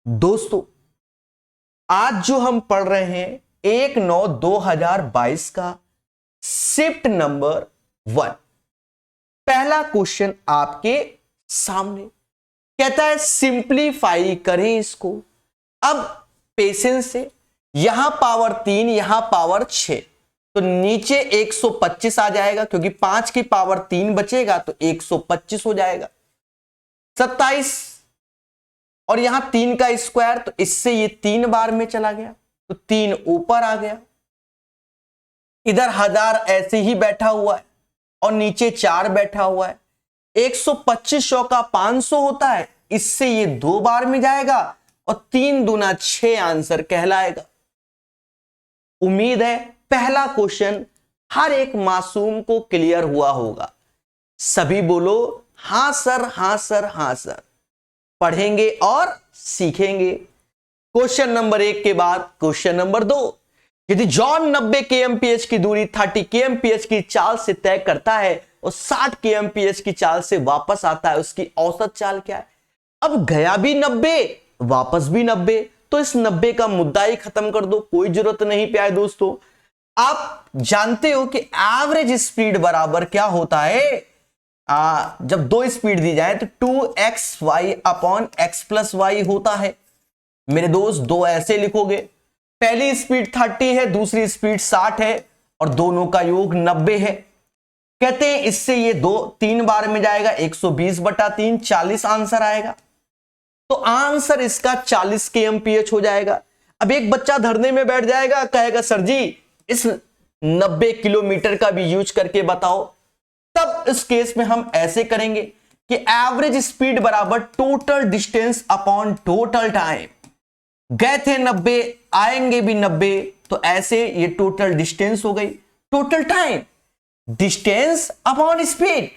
दोस्तों आज जो हम पढ़ रहे हैं 1/9/2022 का शिफ्ट नंबर 1 पहला क्वेश्चन आपके सामने कहता है सिंप्लीफाई करें इसको। अब पेशेंस से यहां पावर 3 यहां पावर 6 तो नीचे 125 आ जाएगा क्योंकि 5 की पावर 3 बचेगा तो 125 हो जाएगा। 27 और यहां 3 का स्क्वायर तो इससे ये 3 बार में चला गया तो 3 ऊपर आ गया। इधर 1000 ऐसे ही बैठा हुआ है और नीचे 4 बैठा हुआ है। 125 का 500 होता है, इससे ये 2 बार में जाएगा और 3 दूना 6 आंसर कहलाएगा। उम्मीद है पहला क्वेश्चन हर एक मासूम को क्लियर हुआ होगा। सभी बोलो हां सर, हां सर, हां सर। पढ़ेंगे और सीखेंगे। क्वेश्चन नंबर 1 के बाद क्वेश्चन नंबर 2। यदि जॉन 90 kmph की दूरी 30 kmph की चाल से तय करता है और 60 kmph की चाल से वापस आता है, उसकी औसत चाल क्या है? अब गया भी 90 वापस भी 90 तो इस 90 का मुद्दा ही खत्म कर दो, कोई जरूरत नहीं प्यारे दोस्तों। आप जानते हो कि एवरेज स्पीड बराबर क्या होता है? जब 2 स्पीड दी जाए तो 2xy upon x plus Y होता है। मेरे दोस्त 2 ऐसे लिखोगे, पहली स्पीड 30 है, दूसरी स्पीड 60 है और दोनों का योग 90 है। कहते हैं इससे ये 3 बार में जाएगा, 120/3 40 आंसर आएगा। तो आंसर इसका 40 kmph हो जाएगा। अब एक बच्चा धरने में बैठ जाएगा, कहेगा सर जी इस 90 किलोमीटर का भी यूज करके बताओ। तब इस केस में हम ऐसे करेंगे कि एवरेज स्पीड बराबर total distance upon total time. गए थे 90 आएंगे भी 90 तो ऐसे ये टोटल डिस्टेंस हो गई। Total time distance upon speed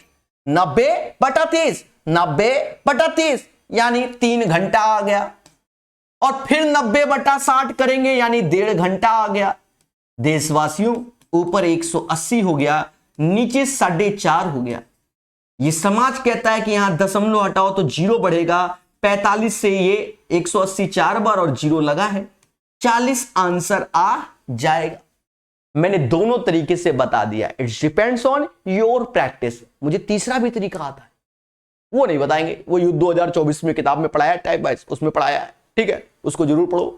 90/30 90/30 यानी 3 घंटा आ गया। और फिर 90/60 करेंगे यानी 1.5 घंटा आ गया। देशवासियों ऊपर 180 हो गया, नीचे 4.5 हो गया। ये समाज कहता है कि यहां दशमलव हटाओ तो 0 बढ़ेगा। 45 से ये 180 4 बार और 0 लगा है, 40 आंसर आ जाएगा। मैंने दोनों तरीके से बता दिया। It's depends on your practice. मुझे तीसरा भी तरीका आता है, वो नहीं बताएंगे, वो 2024 में किताब में पढ़ाया टाइप वाइज, उसमें पढ़ाया है, ठीक है, उसको जरूर पढ़ो।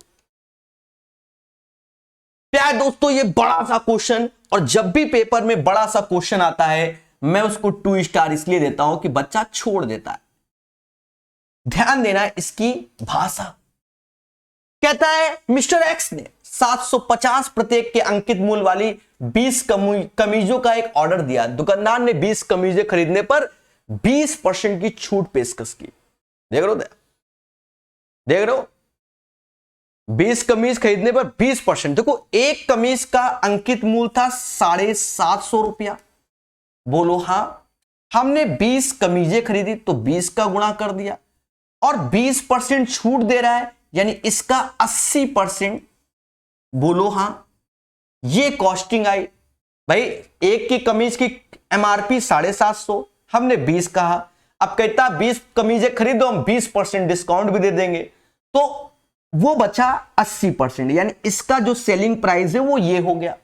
प्यारे दोस्तों ये बड़ा सा क्वेश्चन, और जब भी पेपर में बड़ा सा क्वेश्चन आता है मैं उसको 2 स्टार इसलिए देता हूं कि बच्चा छोड़ देता है। ध्यान देना इसकी भाषा। कहता है मिस्टर एक्स ने 750 प्रत्येक के अंकित मूल्य वाली 20 कमीजों का एक ऑर्डर दिया। दुकानदार ने 20 कमीजें खरीदने पर 20% की छूट पेशकश की। देख रहे हो, देख रहे हो, 20 कमीज खरीदने पर 20%। देखो एक कमीज का अंकित मूल्य था 750 रुपया। बोलो हां। हमने 20 कमीजें खरीदी तो 20 का गुणा कर दिया और 20% छूट दे रहा है यानी इसका 80%। बोलो हां। ये कॉस्टिंग आई भाई। एक की कमीज की एमआरपी 750, हमने 20 कहा। अब कहता 20 कमीजें खरीदो, हम 20% डिस्काउंट भी दे देंगे तो वो बचा 80%, यानी इसका जो सेलिंग प्राइस है वो ये हो गया।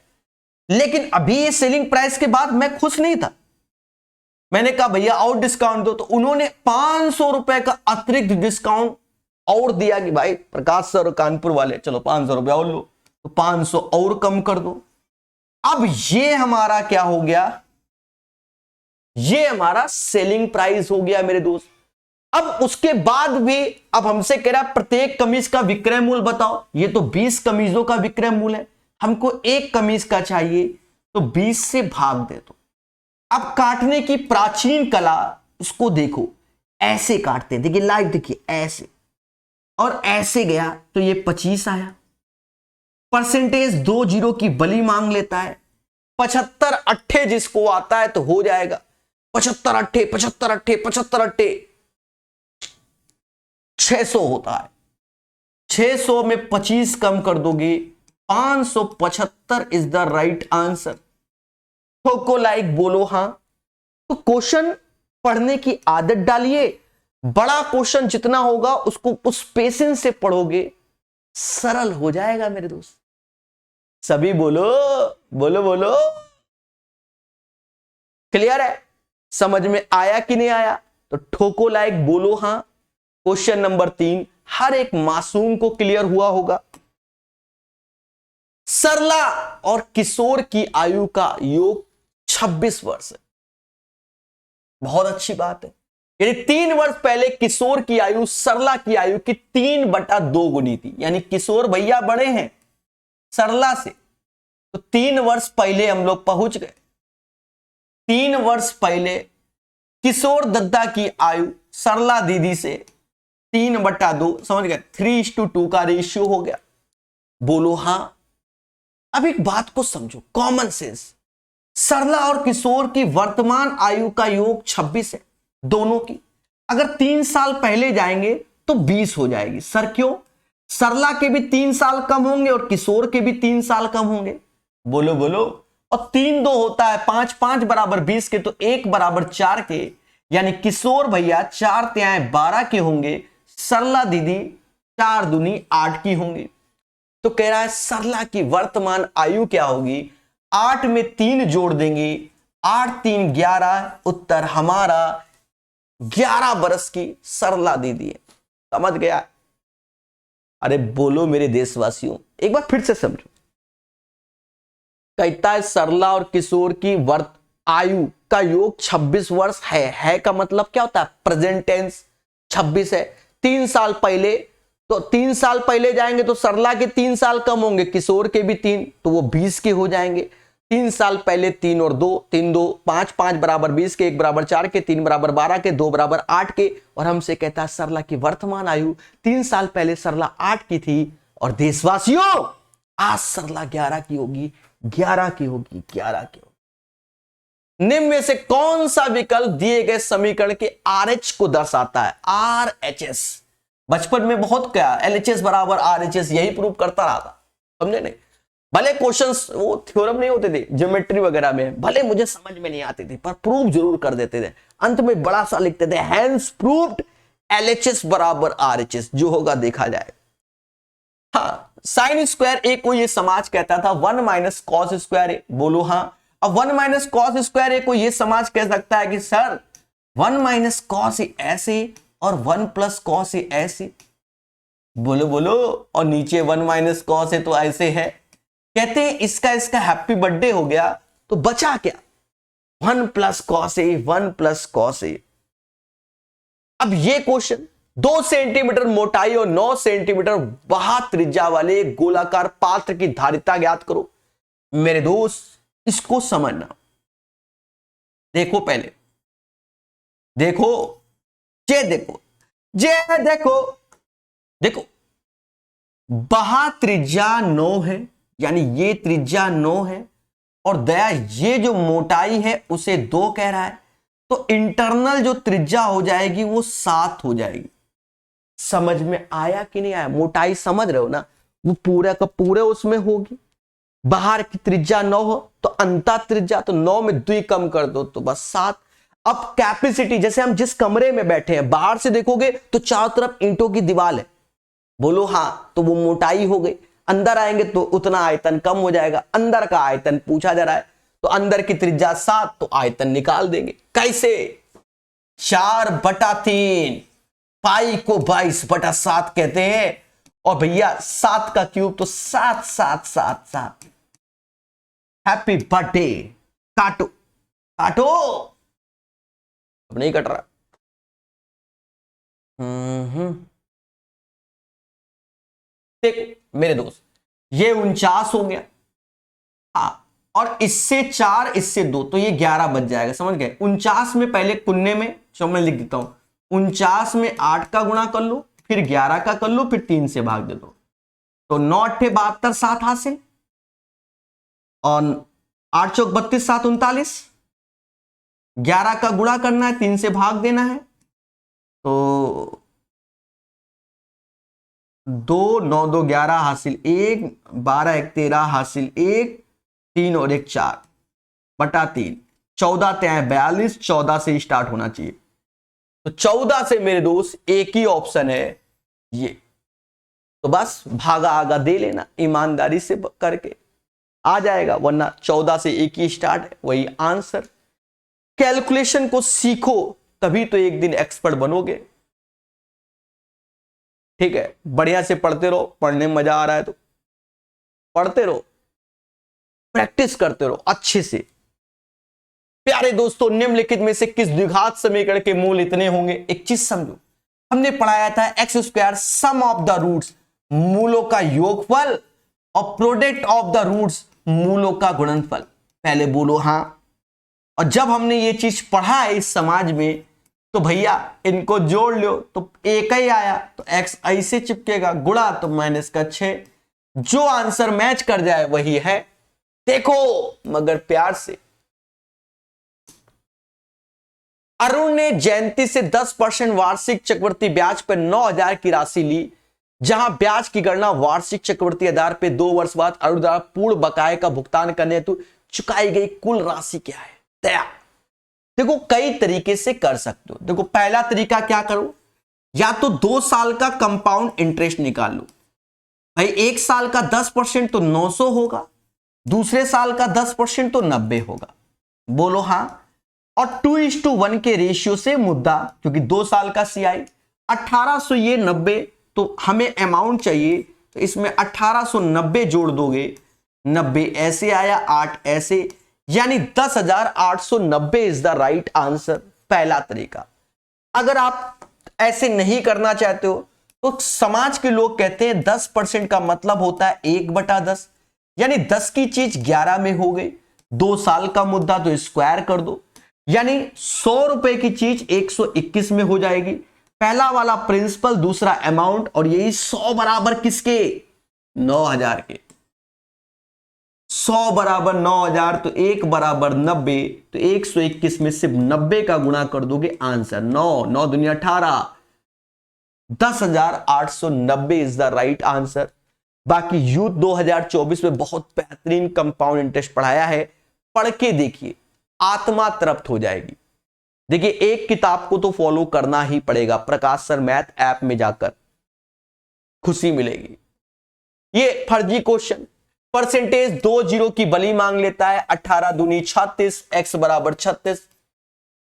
लेकिन अभी ये सेलिंग प्राइस के बाद मैं खुश नहीं था। मैंने कहा भैया और डिस्काउंट दो, तो उन्होंने 500 रुपए का अतिरिक्त डिस्काउंट और दिया कि भाई प्रकाश सर कानपुर वाले चलो 500 रुपया और लो, तो 500 और कम कर दो। अब ये हमारा क्या हो गया? ये हमारा सेलिंग प्राइस हो गया मेरे दोस्त। अब उसके बाद भी अब हमसे कह रहा प्रत्येक कमीज का विक्रय मूल्य बताओ। ये तो 20 कमीजों का विक्रय मूल्य है, हमको एक कमीज का चाहिए तो 20 से भाग दे दो। अब काटने की प्राचीन कला उसको देखो, ऐसे काटते, देखिए लाइव, देखिए ऐसे और ऐसे गया तो ये 25 आया। परसेंटेज 2 जीरो की बली मांग लेता है। 75 अट्ठे जिसको आता है तो हो जाएगा। 75 अट्ठे 75 अट्ठे 75 अट्ठे 600 होता है। 600 में 25 कम कर दोगे 575 इज द राइट आंसर। ठोको लाइक, बोलो हां। तो क्वेश्चन पढ़ने की आदत डालिए, बड़ा क्वेश्चन जितना होगा उसको उस पेशेंस से पढ़ोगे, सरल हो जाएगा मेरे दोस्त। सभी बोलो बोलो बोलो, क्लियर है? समझ में आया कि नहीं आया? तो ठोको लाइक, बोलो हां। क्वेश्चन नंबर 3 हर एक मासूम को क्लियर हुआ होगा। सरला और किशोर की आयु का योग 26 वर्ष है। बहुत अच्छी बात है। यानी 3 वर्ष पहले किशोर की आयु सरला की आयु की 3/2 गुनी थी। यानी किशोर भैया बड़े हैं सरला से, तो 3 वर्ष पहले हम लोग पहुंच गए। 3 वर्ष पहले किशोर दद्दा की आयु सरला दीदी से 3/2, समझ गए? 3:2 का रेशियो हो गया। बोलो हां। अब एक बात को समझो, कॉमन सेंस। सरला और किशोर की वर्तमान आयु का योग 26 है दोनों की। अगर 3 साल पहले जाएंगे तो 20 हो जाएगी। सर क्यों? सरला के भी 3 साल कम होंगे और किशोर के भी 3 साल कम होंगे। बोलो बोलो। और 3 2 होता है 5, 5 बराबर 20 के, तो 1 बराबर 4 के। यानी किशोर भैया 4 तिहाई 12 के होंगे, सरला दीदी 4 दूनी 8 की होंगी। तो कह रहा है सरला की वर्तमान आयु क्या होगी? 8 में 3 जोड़ देंगे, 8 3 11, उत्तर हमारा 11 बरस की सरला दीदी है। समझ गया? अरे बोलो मेरे देशवासियों, एक बार फिर से समझो। कहता है सरला और किशोर की वर्त आयु का योग 26 वर्ष है का मतलब क्या होता है? प्रेजेंट टेंस 26 है। 3 साल पहले, तो 3 साल पहले जाएंगे तो सरला के 3 साल कम होंगे, किशोर के भी 3, तो वो 20 के हो जाएंगे। 3 साल पहले 3 और 2, 3 2 5, 5 बराबर 20 के, 1 बराबर 4 के, 3 बराबर 12 के, 2 बराबर 8 के। और हमसे कहता है सरला की वर्तमान आयु 3 साल पहले सरला 8 की थी, और देशवासियों आज सरला 11 की होगी, 11 की होगी, 11 की होगी। निम्न में से कौन सा विकल्प दिए गए समीकरण के RH को दर्शाता है? RHS। बचपन में बहुत क्या LHS बराबर RHS यही प्रूव करता रहा था, समझे नहीं? भले क्वेश्चंस वो थ्योरम नहीं होते थे ज्योमेट्री वगैरह में, भले मुझे समझ में नहीं आते थे, पर प्रूव जरूर कर देते थे। अंत में बड़ा सा लिखते थे, हैंस प्रूव्ड LHS बराबर RHS। जो होगा देखा जाएगा। हाँ, साइन स्क्वायर ए को ये समाज कहता था 1 माइनस कॉस स्क्वायर ए। बोलो हाँ। अब 1 माइनस कॉस स्क्वायर ए को ये समाज कह सकता है कि सर 1 माइनस कॉस ए ऐसे और 1 प्लस कॉस ए ऐसे। बोलो बोलो। और नीचे 1 माइनस कॉस ए तो ऐसे है। कहते हैं इसका हैप्पी बर्थडे हो गया, तो बचा क्या? 1 plus cos A, 1 plus cos A. अब ये क्वेश्चन 2 सेंटीमीटर मोटाई और 9 सेंटीमीटर बाह्य त्रिज्या वाले गोलाकार पात्र की धारिता ज्ञात करो। मेरे दोस्त इसको समझना। देखो पहले, देखो ये देखो, ये देखो, देखो बाह्य त्रिज्या 9 है, यानी ये त्रिज्या 9 है, और दया ये जो मोटाई है उसे 2 कह रहा है, तो इंटरनल जो त्रिज्या हो जाएगी वो 7 हो जाएगी। समझ में आया कि नहीं आया? मोटाई समझ रहे हो ना? वो पूरा का पूरे उसमें होगी। बाहर की त्रिज्या 9 हो तो अंतर त्रिज्या, तो 9 में 2 कम कर दो तो बस 7। अब कैपेसिटी, जैसे हम जिस कमरे में बैठे हैं, बाहर से देखोगे तो चारों तरफ ईंटों की दीवार है। बोलो हाँ, तो वो मोटाई हो गई। अंदर आएंगे तो उतना आयतन कम हो जाएगा। अंदर का आयतन पूछा जा रहा है, तो अंदर की त्रिज्या 7, तो आयतन निकाल देंगे। कैसे? 4/3, पाई को 22/7 कहते हैं। और भैया 7 का क्यूब तो 7 7 7 7। Happy birthday. काटो काटो। अब नहीं कट रहा। देखो मेरे दोस्त, ये 49 हो गया। हाँ, और इससे 4, इससे 2, तो ये 11 बच जाएगा। समझ गए? 49 में पहले कुन्ने में, चलो मैं लिख देता हूं, 49 में 8 का गुणा कर लो, फिर 11 का कर लो, फिर 3 से भाग दे दो, तो 9 8 72 7 हासिल, और 8 चौक 32 7 39। 11 का गुणा करना है, 3 से भाग देना है, तो 2 9 2 11 हासिल 1, 12 1 13 हासिल 1, 3 और 1 4/3, 14 3 42, 14 से स्टार्ट होना चाहिए। तो 14 से मेरे दोस्त एक ही ऑप्शन है ये। तो बस भागा आगा दे लेना ईमानदारी से करके आ जाएगा, वरना 14 से एक ही स्टार्ट है, वही आंसर। कैलकुलेशन को सीखो तभी तो एक दिन एक्सपर्ट बनोगे। ठीक है, बढ़िया से पढ़ते रहो, पढ़ने में मजा आ रहा है तो पढ़ते रहो, प्रैक्टिस करते रहो अच्छे से। प्यारे दोस्तों, निम्नलिखित में से किस द्विघात समीकरण के मूल इतने होंगे? एक चीज समझो, हमने पढ़ाया था x square sum of the roots, मूलों का योगफल, और प्रोडक्ट ऑफ द रूट्स, मूलों का गुणनफल। पहले बोलो हां। और जब हमने ये चीज पढ़ा है इस समाज में, तो भैया इनको जोड़ लो तो एक ही आया, तो एक्स ऐसे चिपकेगा, गुणा तो माइनस का 6, जो आंसर मैच कर जाए वही है। देखो मगर प्यार से। अरुण ने जयंती से 10% वार्षिक चक्रवृद्धि ब्याज पर 9,000 की राशि ली, जहां ब्याज की गणना वार्षिक चक्रवृद्धि आधार पर 2 वर्ष बाद अरुण द्वारा पूर्ण बकाये का भुगतान करने हेतु चुकाई गई कुल राशि क्या है? दया। देखो कई तरीके से कर सकते हो। देखो पहला तरीका क्या करो, या तो 2 साल का कंपाउंड इंटरेस्ट निकाल लो। भाई 1 साल का 10% तो 900 होगा, दूसरे साल का 10% तो 90 होगा। बोलो हां। और 2:1 के रेशियो से मुद्दा, क्योंकि 2 साल का सीआई 1800, ये 90, तो हमें अमाउंट चाहिए, तो इसमें 1890 जोड़ दोगे, 90 ऐसे आया, 8 ऐसे, यानी 10,890 इज द राइट आंसर। पहला तरीका। अगर आप ऐसे नहीं करना चाहते हो तो समाज के लोग कहते हैं 10% का मतलब होता है 1/10, यानी 10 की चीज 11 में हो गई। 2 साल का मुद्दा तो स्क्वायर कर दो, यानी 100 रुपए की चीज 121 में हो जाएगी। पहला वाला प्रिंसिपल, दूसरा अमाउंट, और यही 100 बराबर किसके? 9,000 के। 100 बराबर 9,000, तो 1 बराबर 90, तो 121 में सिर्फ 90 का गुणा कर दोगे, आंसर 9, 9 दूनी 18, 10,890 इज द राइट आंसर। बाकी यूथ 2024 में बहुत बेहतरीन कंपाउंड इंटरेस्ट पढ़ाया है, पढ़ के देखिए, आत्मा तृप्त हो जाएगी। देखिए एक किताब को तो फॉलो करना ही पड़ेगा, प्रकाश सर मैथ ऐप में जाकर खुशी मिलेगी। ये फर्जी क्वेश्चन, परसेंटेज 2 जीरो की बली मांग लेता है, 18 दूनी 36, एक्स बराबर 36।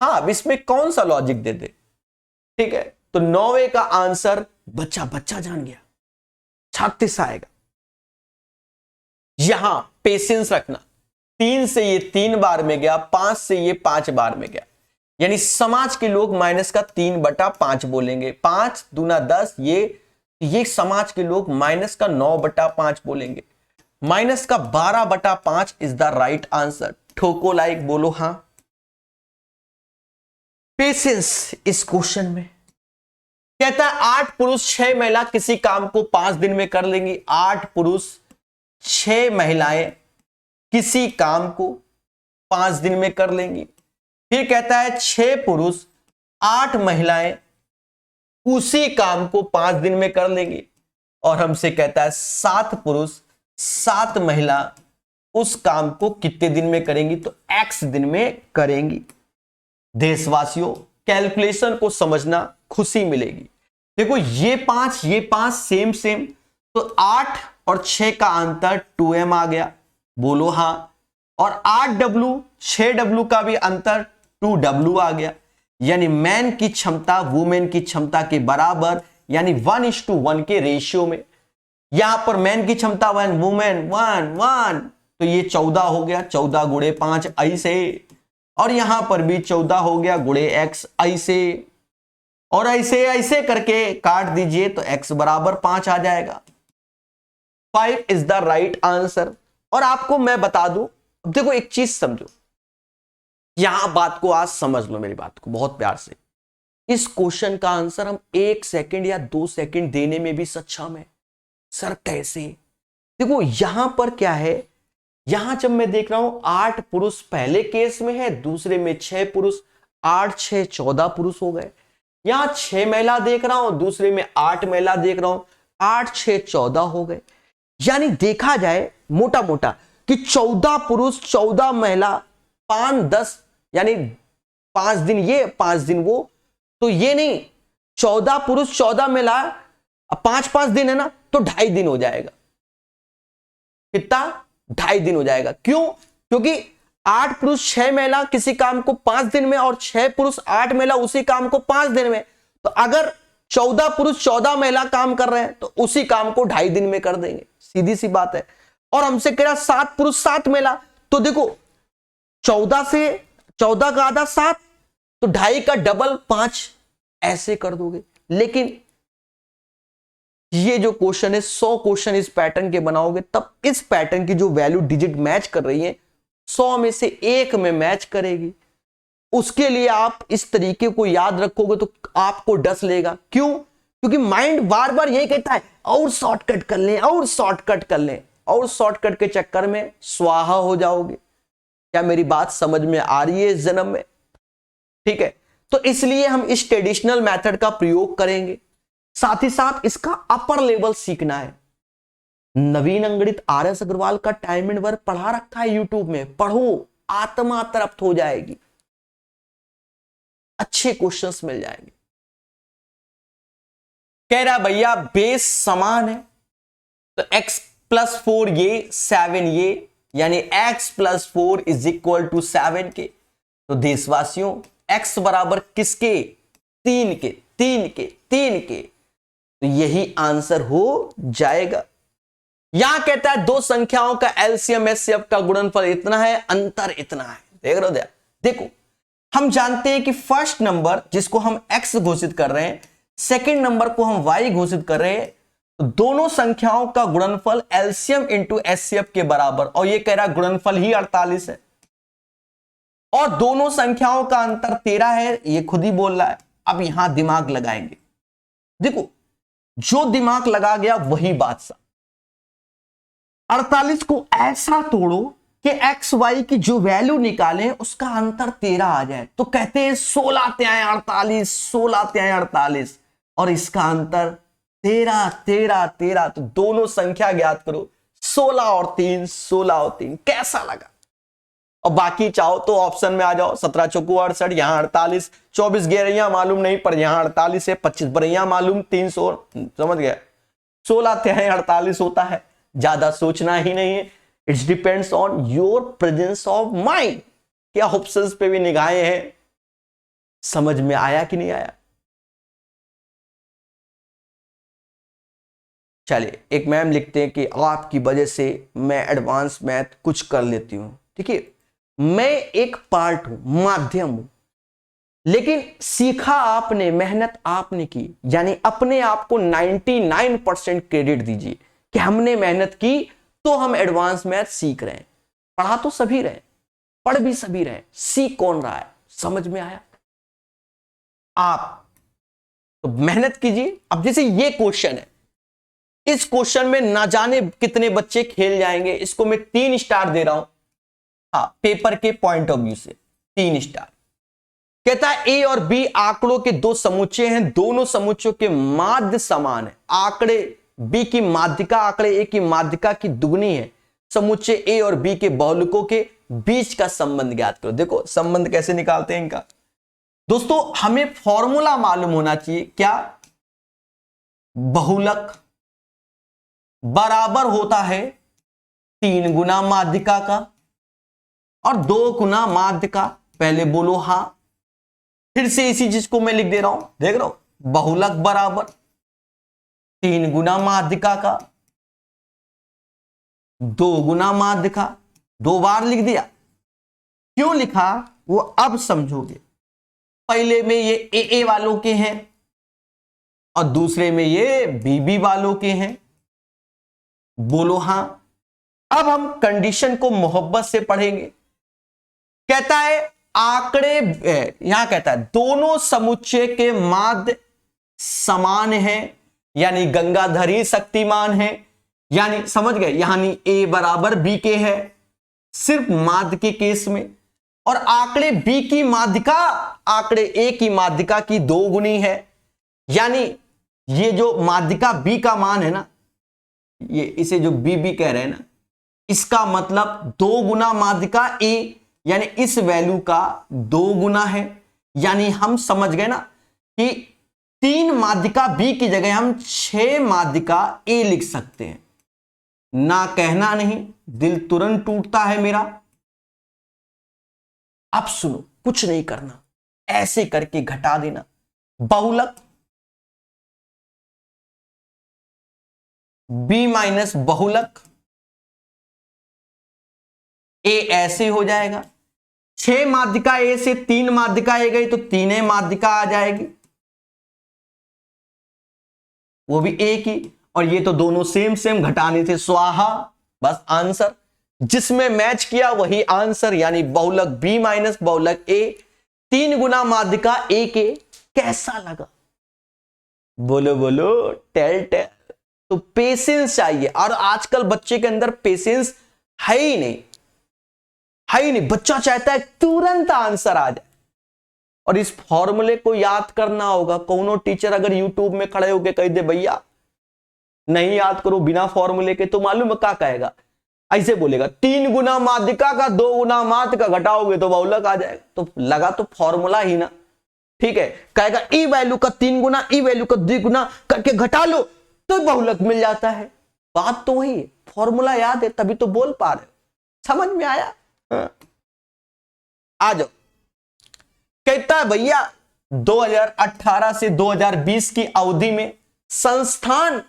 हाँ, अब इसमें कौन सा लॉजिक दे दे? ठीक है, तो 9वें का आंसर बच्चा जान गया, 36 आएगा। यहां पेशेंस रखना, 3 से ये 3 बार में गया, 5 से ये 5 बार में गया, यानी समाज के लोग माइनस का 3/5 बोलेंगे। 5 दूना 10, ये समाज के लोग माइनस का 9/5 बोलेंगे। माइनस का 12/5 इज द राइट आंसर। ठोको लाइक, बोलो हां। पेशेंस इस क्वेश्चन में कहता है 8 पुरुष 6 महिला किसी काम को 5 दिन में कर लेंगी। 8 पुरुष 6 महिलाएं किसी काम को 5 दिन में कर लेंगी। फिर कहता है 6 पुरुष 8 महिलाएं उसी काम को 5 दिन में कर लेंगी। और हमसे कहता है 7 पुरुष 7 महिला उस काम को कितने दिन में करेंगी? तो x दिन में करेंगी। देशवासियों, कैलकुलेशन को समझना, खुशी मिलेगी। देखो ये 5 सेम, तो 8 और 6 का अंतर 2m आ गया, बोलो हां। और 8w 6w का भी अंतर 2w आ गया, यानी मैन की क्षमता वुमेन की क्षमता के बराबर, यानी 1:1 के रेशियो में। यहां पर मैन की क्षमता 1, वुमेन 1, तो ये 14 हो गया, 14 गुणे 5 ऐसे, और यहां पर भी 14 हो गया गुणे x ऐसे, और ऐसे करके काट दीजिए तो x बराबर 5 आ जाएगा। 5 इज द राइट आंसर। और आपको मैं बता दूं, देखो एक चीज समझो, यहां बात को आज समझ लो, मेरी बात को बहुत प्यार से। इस क्वेश्चन का आंसर हम 1 सेकंड या 2 सेकंड देने में भी सक्षम है। सर कैसे? देखो यहां पर क्या है, यहां जब मैं देख रहा हूं 8 पुरुष पहले केस में है, दूसरे में 6 पुरुष, 8 6 14 पुरुष हो गए। यहां 6 महिला देख रहा हूं, दूसरे में 8 महिला देख रहा हूं, 8 6 14 हो गए। यानी देखा जाए मोटा मोटा कि 14 पुरुष 14 महिला 5 10, यानी 5 दिन ये 5 दिन वो, तो ये नहीं 14 पुरुष 14 महिला, 5-5 दिन है ना, तो 2.5 दिन हो जाएगा। कितना? 2.5 दिन हो जाएगा। क्यों? क्योंकि 8 पुरुष 6 महिला किसी काम को 5 दिन में, और 6 पुरुष 8 महिला उसी काम को 5 दिन में। तो अगर 14 पुरुष 14 महिला काम कर रहे हैं तो उसी काम को 2.5 दिन में कर देंगे, सीधी सी बात है। और हमसे कह रहा 7 पुरुष 7 महिला, तो देखो 14 से 14 का आधा 7, तो 2.5 का डबल 5, ऐसे कर दोगे। लेकिन ये जो क्वेश्चन है 100 क्वेश्चन इस पैटर्न के बनाओगे तब इस पैटर्न की जो वैल्यू डिजिट मैच कर रही है 100 में से 1 में मैच करेगी। उसके लिए आप इस तरीके को याद रखोगे तो आपको डस लेगा। क्यों? क्योंकि माइंड बार बार यही कहता है और शॉर्टकट कर लें, और शॉर्टकट कर लें, और शॉर्टकट के चक्कर में स्वाहा हो जाओगे। क्या मेरी बात समझ में आ रही है इस जन्म में? ठीक है, तो इसलिए हम इस ट्रेडिशनल मेथड का प्रयोग करेंगे। साथ ही साथ इसका अपर लेवल सीखना है। नवीन अंगड़ित RS अग्रवाल का टाइम एंड वर्क पढ़ा रखा है यूट्यूब में, पढ़ो, आत्मा तृप्त हो जाएगी, अच्छे क्वेश्चंस मिल जाएंगे। कह रहा भैया बेस समान है तो x+4 ये 7 ये, यानी x+4 इज इक्वल टू 7 के। तो देशवासियों x बराबर किसके? 3 के, 3 के, 3 के। तो यही आंसर हो जाएगा। यहां कहता है दो संख्याओं का एलसीएम एचसीएफ का गुणनफल इतना है, अंतर इतना है। देख रहे हो? देखो हम जानते हैं कि फर्स्ट नंबर जिसको हम x घोषित कर रहे हैं, सेकंड नंबर को हम y घोषित कर रहे हैं, तो दोनों संख्याओं का गुणनफल एलसीएम इंटू एचसीएफ के बराबर, और ये कह रहा है गुणनफल ही 48 है, और दोनों संख्याओं का अंतर 13 है, ये खुद ही बोल रहा है। अब यहां दिमाग लगाएंगे। देखो जो दिमाग लगा गया वही बादशाह। 48 को ऐसा तोड़ो कि एक्स वाई की जो वैल्यू निकालें उसका अंतर 13 आ जाए, तो कहते हैं 16 त्याएं 48, 16 त्याएं 48, और इसका अंतर 13, 13, 13। तो दोनों संख्या ज्ञात करो, 16 और 3, 16 और 3। कैसा लगा? और बाकी चाहो तो ऑप्शन में आ जाओ, 17 चौको 68, यहां 48, 24 गेरैया मालूम नहीं पर यहां 48 है, 25 बरैया मालूम 300, समझ गया? 16 त्याएं 48 होता है, ज्यादा सोचना ही नहीं है। It's depends on your presence of mind. क्या ऑप्शंस पे भी निगाहें हैं? समझ में आया कि नहीं आया? चलिए, एक मैम लिखते हैं कि आपकी वजह से मैं एडवांस मैथ कुछ कर लेती हूं। ठीक है, मैं एक पार्ट हूं, माध्यम हूं, लेकिन सीखा आपने, मेहनत आपने की, यानी अपने आप को 99% क्रेडिट दीजिए कि हमने मेहनत की तो हम एडवांस मैथ सीख रहे हैं। पढ़ा तो सभी रहे, पढ़ भी सभी रहे, सीख कौन रहा है? समझ में आया? आप तो मेहनत कीजिए। अब जैसे ये क्वेश्चन है, इस क्वेश्चन में ना जाने कितने बच्चे खेल जाएंगे, इसको मैं 3 स्टार दे रहा हूं। हाँ, पेपर के पॉइंट ऑफ व्यू से 3 स्टार। कहता है ए और बी आंकड़ों के दो समुच्चय हैं, दोनों समुच्चयों के माध्य समान है। आंकड़े बी की माध्यिका आंकड़े ए की माध्यिका की दुगनी है। समुच्चय ए और बी के बहुलकों के बीच का संबंध ज्ञात करो। देखो संबंध कैसे निकालते हैं इनका। दोस्तों हमें फॉर्मूला मालूम होना चाहिए। क्या? बहुलक बराबर होता है 3 गुना माध्यिका का और 2 गुना माध्यिका। पहले बोलो हां, फिर से इसी चीज को मैं लिख दे रहा हूं, देख रहे हो? बहुलक बराबर 3 गुना माध्यिका का 2 गुना माध्यिका। 2 बार लिख दिया। क्यों लिखा वो अब समझोगे। पहले में ये ए वालों के हैं और दूसरे में ये बी वालों के हैं। बोलो हां। अब हम कंडीशन को मोहब्बत से पढ़ेंगे। कहता है आंकड़े, यहां कहता है दोनों समुच्चय के माध्य समान है, यानी गंगाधरी शक्तिमान है, यानी समझ गए, यानी ए बराबर बी के है सिर्फ माध्य के केस में। और आंकड़े बी की माध्यिका आंकड़े ए की माध्यिका की 2 गुनी है, यानी ये जो माध्यिका बी का मान है ना, ये इसे जो बी कह रहे हैं ना, इसका मतलब 2 गुना माध्यिका ए, यानी इस वैल्यू का 2 गुना है। यानी हम समझ गए ना कि 3 माध्यिका बी की जगह हम 6 माध्यिका ए लिख सकते हैं। ना कहना नहीं, दिल तुरंत टूटता है मेरा। अब सुनो, कुछ नहीं करना, ऐसे करके घटा देना। बहुलक बी माइनस बहुलक ए ऐसे हो जाएगा। 6 माध्यिका ए से 3 माध्यिका ए गई तो 3 माध्यिका आ जाएगी, वो भी ए की। और ये तो दोनों सेम सेम घटाने थे, स्वाहा। बस आंसर जिसमें मैच किया वही आंसर, यानी बहुलक बी माइनस बहुलक ए 3 गुना माध्यिका ए के। कैसा लगा? बोलो बोलो, टेल टेल। तो पेशेंस चाहिए, और आजकल बच्चे के अंदर पेशेंस है ही नहीं, है ही नहीं। बच्चा चाहता है तुरंत आंसर आ जाए, और इस फॉर्मूले को याद करना होगा। कोनो टीचर अगर यूट्यूब में खड़े होकर कह दे भैया नहीं याद करो बिना फॉर्मूले के, तो मालूम क्या कहेगा? ऐसे बोलेगा 3 गुना माध्यिका का 2 गुना माध्य का घटाओगे तो बहुलक आ जाएगा। तो लगा तो फॉर्मूला ही ना, ठीक है। कहेगा ई वैल्यू का 3 गुना, ई वैल्यू का 2 गुना करके घटा लो तो बहुलक मिल जाता है। बात तो वही है, फॉर्मूला याद है तभी तो बोल पा रहे हो। समझ में आया? आ जाओ। कहता है भैया 2018 से 2020 की अवधि में संस्थान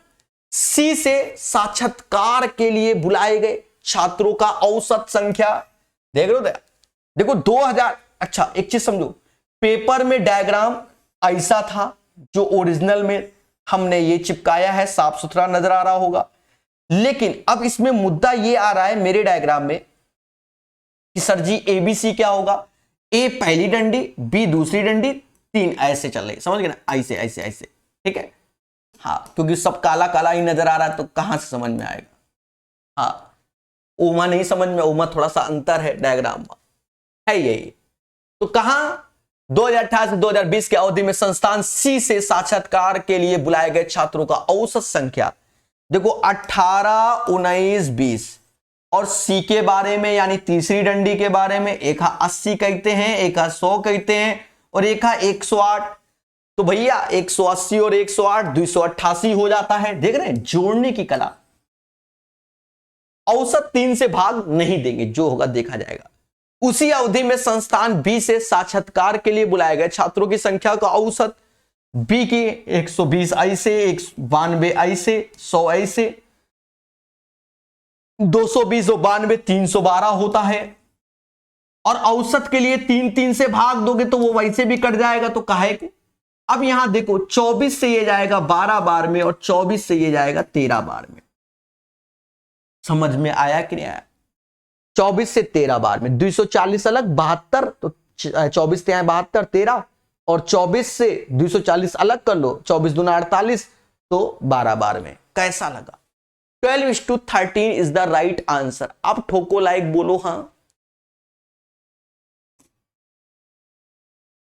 सी से साक्षात्कार के लिए बुलाए गए छात्रों का औसत संख्या। देख रहे हो? देखो 2000। अच्छा एक चीज समझो, पेपर में डायग्राम ऐसा था जो ओरिजिनल में हमने ये चिपकाया है, साफ सुथरा नजर आ रहा होगा। लेकिन अब इसमें मुद्दा ये आ रहा है मेरे डायग्राम में कि सर जी एबीसी क्या होगा? ए पहली डंडी, बी दूसरी डंडी, 3 ऐसे चल रही, समझ गए ना? ऐसे ऐसे ऐसे, ठीक है। हाँ, क्योंकि सब काला काला ही नजर आ रहा है तो कहां से समझ में आएगा? हाँ, ओमा नहीं समझ में, ओमा थोड़ा सा अंतर है डायग्राम में, है यही। तो कहां 2018 से 2020 की अवधि में संस्थान सी से साक्षात्कार के लिए बुलाए गए छात्रों का औसत संख्या। देखो 18, 19, 20 और सी के बारे में यानी तीसरी डंडी के बारे में एक 80 कहते हैं, एक 100 कहते हैं और एक 108। तो भैया 180 और 108 288 हो जाता है। देख रहे हैं जोड़ने की कला। औसत 3 से भाग नहीं देंगे, जो होगा देखा जाएगा। उसी अवधि में संस्थान बी से साक्षात्कार के लिए बुलाए गए छात्रों की संख्या का औसत बी की 120 ऐसे, 192 ऐसे, 100 ऐसे, 220 और 92 312 होता है। और औसत के लिए 3 से भाग दोगे तो वो वैसे भी कट जाएगा, तो काहे के। अब यहां देखो 24 से ये जाएगा 12 बार में और 24 से ये जाएगा 13 बार में। समझ में आया कि नहीं आया? 24 से 13 बार में 240 अलग 72, तो 24 से 72 13 और 24 से 240 अलग कर लो, 24 दूना 48 तो 12 बार में। कैसा लगा? 12:13 इज द राइट आंसर। अब ठोको लाइक बोलो हां।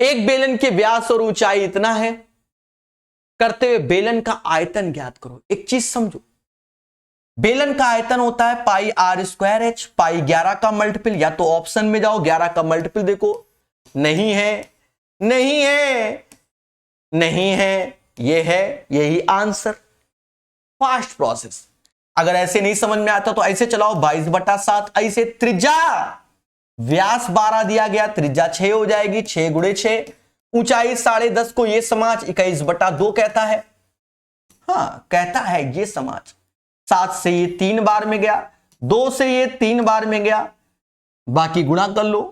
एक बेलन के व्यास और ऊंचाई इतना है, करते हुए बेलन का आयतन ज्ञात करो। एक चीज समझो, बेलन का आयतन होता है पाई आर स्क्वायर एच। पाई 11 का मल्टीपल, या तो ऑप्शन में जाओ 11 का मल्टीपल देखो, नहीं है, नहीं है, नहीं है, ये है, यही आंसर। Fast process. अगर ऐसे नहीं समझ में आता तो ऐसे चलाओ 22/7 ऐसे। त्रिज्या व्यास 12 दिया गया, त्रिज्या 6 हो जाएगी, 6 गुणे 6। ऊंचाई 10.5 को ये समाज 21/2 कहता है। हां कहता है ये समाज। 7 से ये 3 बार में गया, 2 से ये 3 बार में गया, बाकी गुणा कर लो।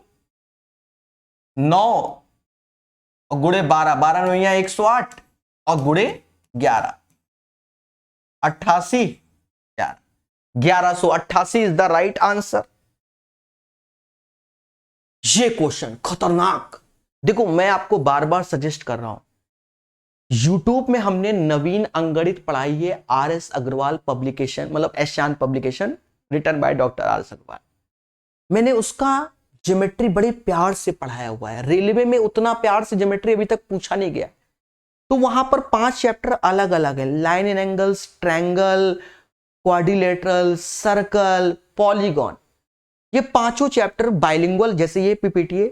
9 और गुणे 12, 12 9 108 और गुणे 11 88, 1188 इज द राइट आंसर। ये क्वेश्चन खतरनाक। देखो मैं आपको बार बार सजेस्ट कर रहा हूं, यूट्यूब में हमने नवीन अंगणित पढ़ाई है, RS अग्रवाल पब्लिकेशन, मतलब Asian publication, written by doctor RS Agarwal. मैंने उसका ज्योमेट्री बड़े प्यार से पढ़ाया हुआ है। रेलवे में उतना प्यार से ज्योमेट्री अभी तक पूछा नहीं गया। तो वहां पर 5 चैप्टर अलग अलग है, line and angles, triangle, quadrilateral, circle, polygon. ये 5 चैप्टर बाइलिंगुअल, जैसे ये PPT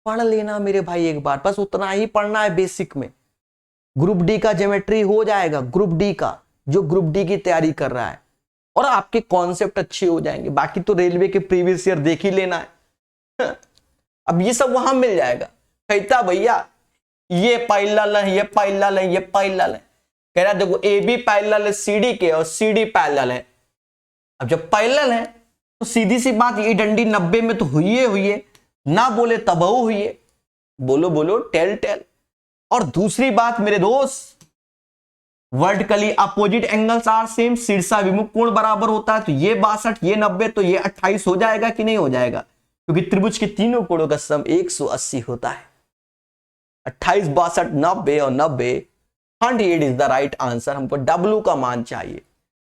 पढ़ लेना मेरे भाई एक बार, बस उतना ही पढ़ना है बेसिक में। ग्रुप डी का ज्योमेट्री हो जाएगा, ग्रुप डी का, जो ग्रुप डी की तैयारी कर रहा है, और आपके कॉन्सेप्ट अच्छे हो जाएंगे। बाकी तो रेलवे के प्रीवियस ईयर देख ही लेना है। अब ये सब वहां मिल जाएगा। कहता भैया ये पैरेलल है, ये पैरेलल है, ये पैरेलल है। कह रहा देखो ए बी पैरेलल है सी डी के और सी डी पैरेलल है। अब जब पैरेलल है तो सीधी सी बात, ये डंडी 90 में तो हुई है, ना बोले तबहू हुई है, बोलो बोलो टेल टेल। और दूसरी बात मेरे दोस्त, vertically opposite angles are same, शीर्षाभिमुख कोण बराबर होता है, तो ये 62, ये 90, तो ये 28 हो जाएगा कि नहीं हो जाएगा? क्योंकि त्रिभुज के तीनों कोणों का सम 180 होता है। 28, 62, 90 और 90, 108 इज द राइट आंसर। हमको W का मान चाहिए।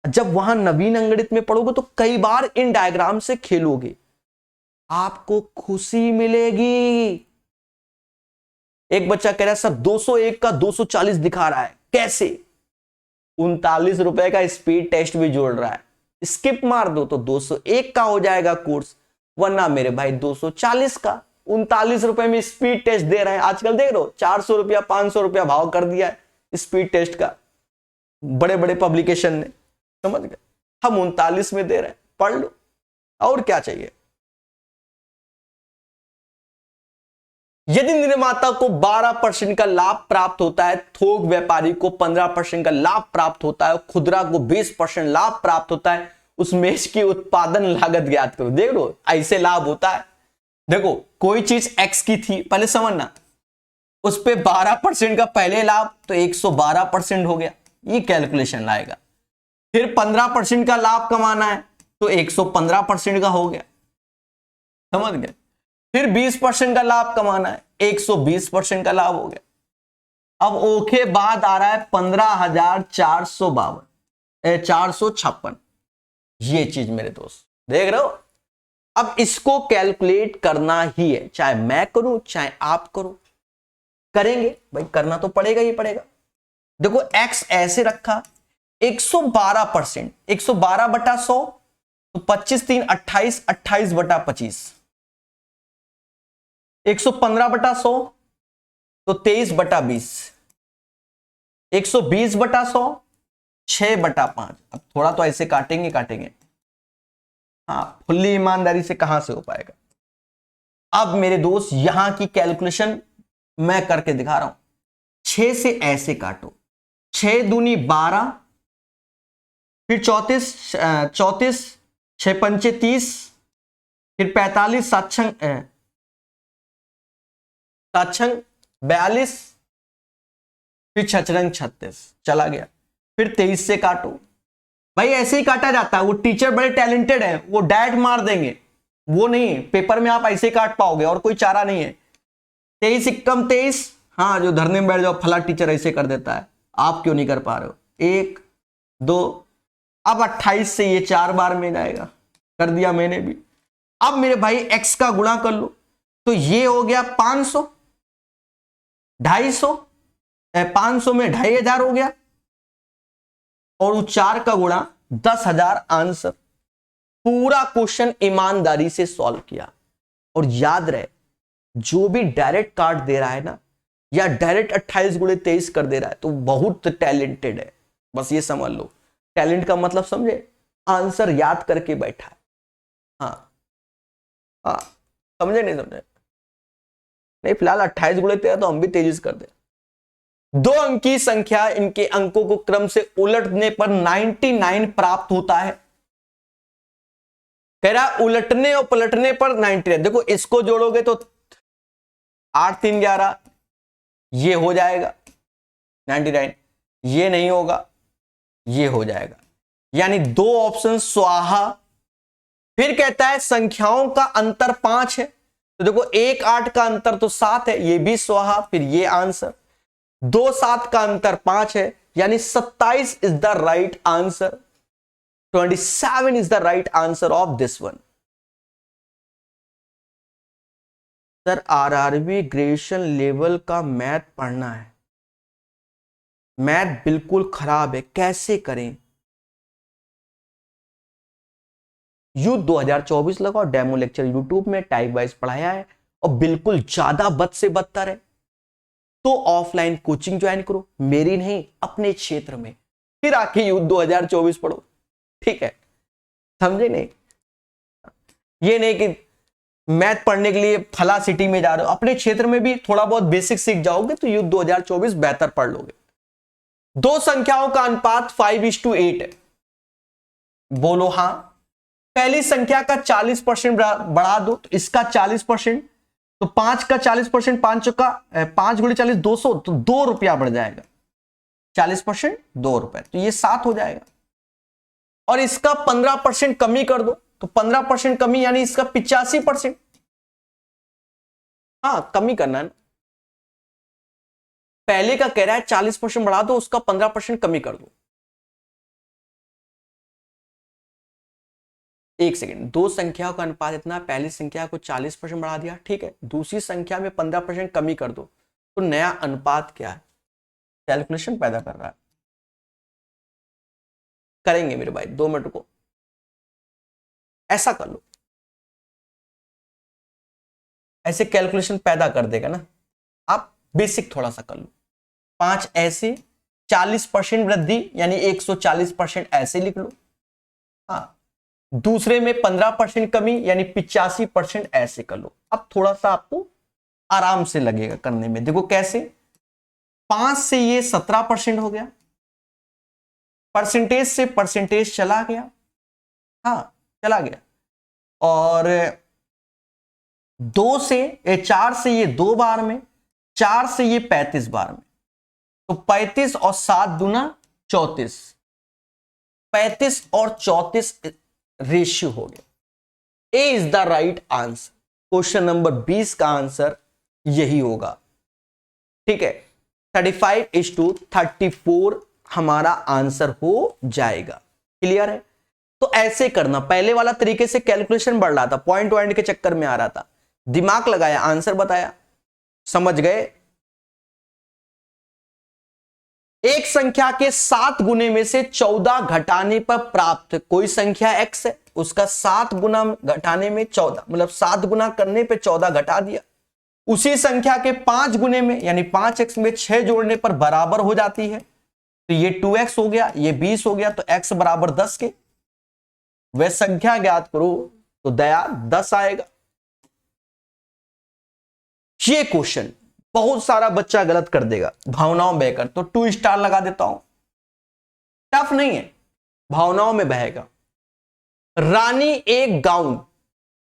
जब वहां नवीन अंगणित में पढ़ोगे तो कई बार इन डायग्राम से खेलोगे, आपको खुशी मिलेगी। एक बच्चा कह रहा है सर 201 का 240 दिखा रहा है, कैसे? 39 रुपए का स्पीड टेस्ट भी जोड़ रहा है, स्किप मार दो तो 201 का हो जाएगा कोर्स, वरना मेरे भाई 240 का। 39 रुपए में स्पीड टेस्ट दे रहे हैं। आजकल देख लो 400 रुपया 500 रुपया भाव कर दिया है स्पीड टेस्ट का, बड़े बड़े पब्लिकेशन ने, समझ गए? हम 39 में दे रहे हैं, पढ़ लो, और क्या चाहिए। यदि निर्माता को 12% का लाभ प्राप्त होता है, थोक व्यापारी को 15% का लाभ प्राप्त होता है, खुदरा को 20% लाभ प्राप्त होता है, उस मेष की उत्पादन लागत ज्ञात करो। देख लो ऐसे लाभ होता है। देखो कोई चीज x की थी, पहले समझना, उस पे 12% का पहले लाभ तो 112% हो गया, ये कैलकुलेशन लाएगा। फिर 15% का लाभ कमाना है तो 115% का हो गया, समझ गए? फिर 20% का लाभ कमाना है, 120% का लाभ हो गया। अब ओके बाद आ रहा है 456, ये चीज मेरे दोस्त देख रहे हो। अब इसको कैलकुलेट करना ही है, चाहे मैं करूं चाहे आप करो, करेंगे भाई, करना तो पड़ेगा ही पड़ेगा। देखो x ऐसे रखा, 112%, 112 बटा 100 तो 25 3 28, 28 बटा 25, 115 बटा 100 तो 23 बटा 20, 120 बटा 100 6 बटा 5। अब थोड़ा तो ऐसे काटेंगे, हाँ, फुल्ली ईमानदारी से कहां से हो पाएगा। अब मेरे दोस्त यहां की कैलकुलेशन मैं करके दिखा रहा हूं। 6 से ऐसे काटो, 6 दूनी 12, फिर 34, 6 पंचे 30, फिर 45, 7 छंग 42, फिर 6 छंग 36, चला गया। फिर 23 से काटो, भाई ऐसे ही काटा जाता है। वो टीचर बड़े टैलेंटेड है, वो डायरेक्ट मार देंगे, वो नहीं, पेपर में आप ऐसे काट पाओगे और कोई चारा नहीं है। 23 एकम 23, हाँ, जो धरने में बैठ जाओ, फला टीचर ऐसे कर देता है, आप क्यों नहीं कर पा रहे हो? 1 2, अब 28 से ये 4 बार में जाएगा, कर दिया मैंने भी। अब मेरे भाई x का गुणा कर लो, तो ये हो गया 500, 250, 500 में 2500 हो गया, और वो 4 का गुणा 10,000 आंसर। पूरा क्वेश्चन ईमानदारी से सॉल्व किया। और याद रहे, जो भी डायरेक्ट काट दे रहा है ना, या डायरेक्ट 28 गुणे 23 कर दे रहा है, तो बहुत टैलेंटेड है, बस ये समझ लो। टैलेंट का मतलब समझे, आंसर याद करके बैठा है। हाँ, समझे नहीं समझे? नहीं, फिलहाल 28 गुणे 13 तो हम भी तेजी से कर दे। 2 अंकी संख्या, इनके अंकों को क्रम से उलटने पर 99 प्राप्त होता है। कह रहा उलटने और पलटने पर 99। देखो इसको जोड़ोगे तो 8 3 11, ये हो जाएगा 99, ये नहीं होगा, ये हो जाएगा, यानी 2 ऑप्शन स्वाहा। फिर कहता है संख्याओं का अंतर 5 है, तो देखो 1 8 का अंतर तो 7 है, ये भी स्वाहा। फिर ये आंसर 2 7 का अंतर 5 है, यानी 27 is the right answer. 27 is the right answer of this one. Sir RRB graduation level का मैथ पढ़ना है, मैथ बिल्कुल खराब है, कैसे करें? यूथ 2024 लगाओ, डेमो लेक्चर यूट्यूब में टाइप वाइज पढ़ाया है, और बिल्कुल ज्यादा बद से बदतर है। तो ऑफलाइन कोचिंग ज्वाइन करो, मेरी नहीं, अपने क्षेत्र में, फिर आके युद्ध 2024 पढ़ो। ठीक है, समझे नहीं? ये नहीं कि मैथ पढ़ने के लिए फला सिटी में जा रहे हो, अपने क्षेत्र में भी थोड़ा बहुत बेसिक सीख जाओगे तो युद्ध 2024 बेहतर पढ़ लोगे। दो संख्याओं का अनुपात 5:8 है, बोलो हां। पहली संख्या का 40% बढ़ा दो तो इसका 40%, तो 5 का 40%, 5 गुणे 40 200, तो 2 रुपया बढ़ जाएगा। 40% 2 रुपए, तो ये 7 हो जाएगा। और इसका 15% कमी कर दो तो 15% कमी यानी इसका 85%। हाँ, कमी करना है ना। पहले का कह रहा है 40% बढ़ा दो, उसका 15% कमी कर दो। एक सेकेंड, दो संख्याओं का अनुपात इतना, पहली संख्या को 40% बढ़ा दिया, ठीक है, दूसरी संख्या में 15% कमी कर दो, तो नया अनुपात क्या है? कैलकुलेशन पैदा कर रहा है। करेंगे मेरे भाई, 2 मिनट को, ऐसा कर लो, ऐसे कैलकुलेशन पैदा कर देगा ना। आप बेसिक थोड़ा सा कर लो। 5 ऐसे, 40% वृद्धि यानी 140% ऐसे लिख लो। हाँ, दूसरे में 15% कमी यानी 85% ऐसे कर लो। अब थोड़ा सा आपको आराम से लगेगा करने में। देखो कैसे, 5 से ये 17% हो गया, परसेंटेज से परसेंटेज चला गया, हाँ चला गया। और 4 से ये 2 बार में, 4 से ये 35 बार में, तो 35 और 7 दूना 34, 35 और 34 रेशियो हो गया। A is the right answer. Question number 20 का आंसर यही होगा। ठीक है, 35:34 हमारा आंसर हो जाएगा। क्लियर है? तो ऐसे करना, पहले वाला तरीके से कैलकुलेशन बढ़ रहा था, पॉइंट पॉइंट के चक्कर में आ रहा था, दिमाग लगाया, आंसर बताया, समझ गए। एक संख्या के 7 गुने में से 14 घटाने पर प्राप्त कोई संख्या x है, उसका 7 गुना घटाने में 14, मतलब 7 गुना करने पे 14 घटा दिया। उसी संख्या के 5 गुने में यानी 5x में 6 जोड़ने पर बराबर हो जाती है, तो ये 2x हो गया, ये 20 हो गया, तो x बराबर 10 के। वह संख्या ज्ञात करो, तो दया 10 आएगा। ये क्वेश्चन बहुत सारा बच्चा गलत कर देगा, भावनाओं में बहकर, तो 2 स्टार लगा देता हूं। टफ नहीं है, भावनाओं में बहेगा। रानी एक गाउन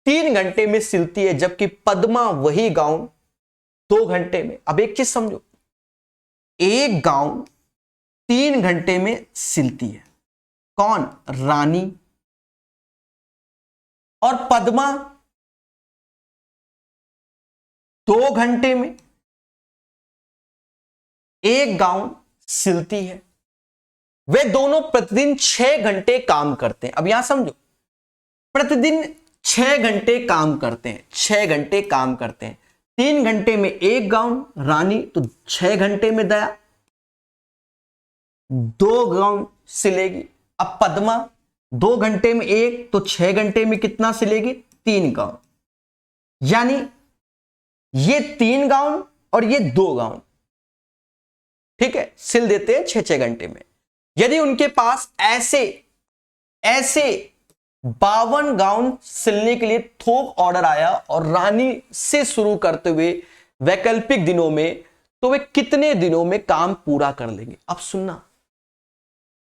3 घंटे में सिलती है, जबकि पद्मा वही गाउन 2 घंटे में। अब एक चीज समझो, एक गाउन 3 घंटे में सिलती है, कौन? रानी। और पद्मा 2 घंटे में एक गाउन सिलती है। वे दोनों प्रतिदिन 6 घंटे काम करते हैं। अब यहां समझो, प्रतिदिन 6 घंटे काम करते हैं, 6 घंटे काम करते हैं। 3 घंटे में एक गाउन रानी, तो 6 घंटे में दया 2 गाउन सिलेगी। अब पद्मा 2 घंटे में एक, तो 6 घंटे में कितना सिलेगी? 3 गाउन। यानी ये 3 गाउन और ये 2 गाउन, ठीक है, सिल देते हैं 6-6 घंटे में। यदि उनके पास ऐसे 52 गाउन सिलने के लिए थोक ऑर्डर आया और रानी से शुरू करते हुए वैकल्पिक दिनों में, तो वे कितने दिनों में काम पूरा कर लेंगे? अब सुनना,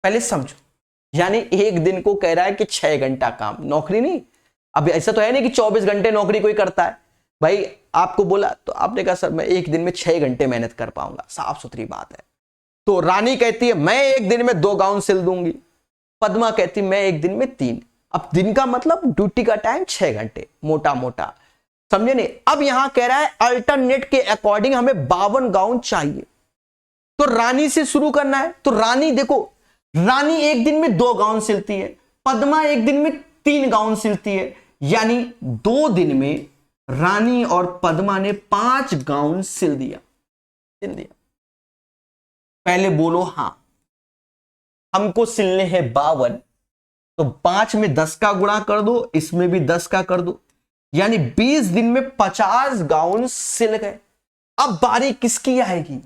पहले समझो। यानी एक दिन को कह रहा है कि 6 घंटा काम, नौकरी नहीं। अब ऐसा तो है नहीं कि 24 घंटे नौकरी कोई करता है भाई। आपको बोला तो आपने कहा सर मैं एक दिन में 6 घंटे मेहनत कर पाऊंगा, साफ सुथरी बात है। तो रानी कहती है मैं एक दिन में 2 गाउन सिल दूंगी, पद्मा कहती मैं एक दिन में 3। अब दिन का मतलब ड्यूटी का टाइम 6 घंटे, मोटा मोटा, समझे नहीं? अब यहां कह रहा है अल्टरनेट के अकॉर्डिंग हमें 52 गाउन चाहिए, तो रानी से शुरू करना है। तो रानी देखो, रानी एक दिन में 2 गाउन सिलती है, पद्मा एक दिन में 3 गाउन सिलती है, यानी 2 दिन में रानी और पद्मा ने 5 गाउन सिल दिया। पहले बोलो हां, हमको सिलने हैं 52, तो 5 में 10 का गुणा कर दो, इसमें भी 10 का कर दो, यानी 20 दिन में 50 गाउन सिल गए। अब बारी किसकी आएगी?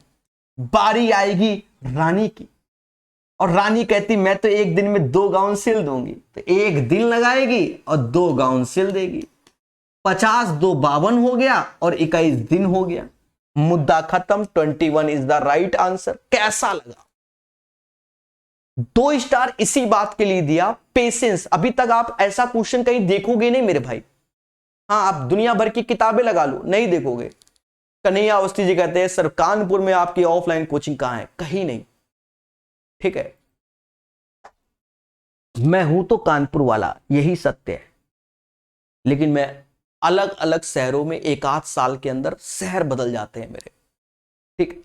बारी आएगी रानी की। और रानी कहती मैं तो एक दिन में 2 गाउन सिल दूंगी। तो एक दिन लगाएगी और 2 गाउन सिल देगी। 50 2 52 हो गया और 21 दिन हो गया। मुद्दा खत्म। 21 इज द राइट आंसर। कैसा लगा? 2 स्टार इसी बात के लिए दिया, पेशेंस। अभी तक आप ऐसा क्वेश्चन कहीं देखोगे नहीं मेरे भाई। हाँ, आप दुनिया भर की किताबें लगा लो, नहीं देखोगे। कन्हैया अवस्थी जी कहते हैं सर कानपुर में आपकी ऑफलाइन कोचिंग कहां है? कहीं नहीं। ठीक है, मैं हूं तो कानपुर वाला, यही सत्य है। लेकिन मैं अलग अलग शहरों में 1 आध साल के अंदर शहर बदल जाते हैं मेरे। ठीक,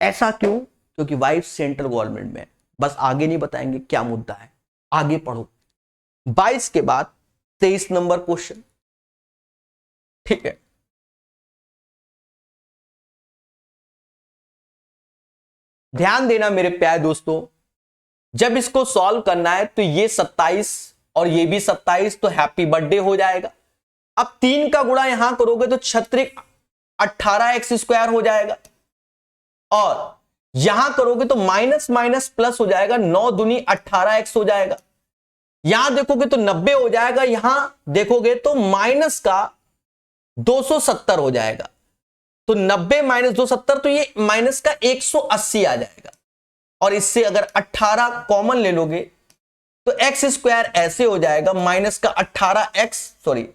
ऐसा क्यों? क्योंकि वाइफ सेंट्रल गवर्नमेंट में है। बस आगे नहीं बताएंगे क्या मुद्दा है, आगे पढ़ो। 22 के बाद 23 नंबर क्वेश्चन। ठीक है, ध्यान देना मेरे प्यारे दोस्तों, जब इसको सॉल्व करना है तो ये 27 और ये भी 27, तो हैप्पी बर्थडे हो जाएगा। अब 3 का गुणा यहां करोगे तो 36 18x² हो जाएगा। और यहां करोगे तो माइनस माइनस प्लस हो जाएगा, 9 दूनी 18x हो जाएगा। यहां देखोगे तो 90 हो जाएगा, यहां देखोगे तो माइनस का 270 हो जाएगा। तो 90 माइनस 270, तो ये माइनस का 180 आ जाएगा। और इससे अगर 18 कॉमन ले लोगे तो x² ऐसे हो जाएगा, माइनस का 18x, सॉरी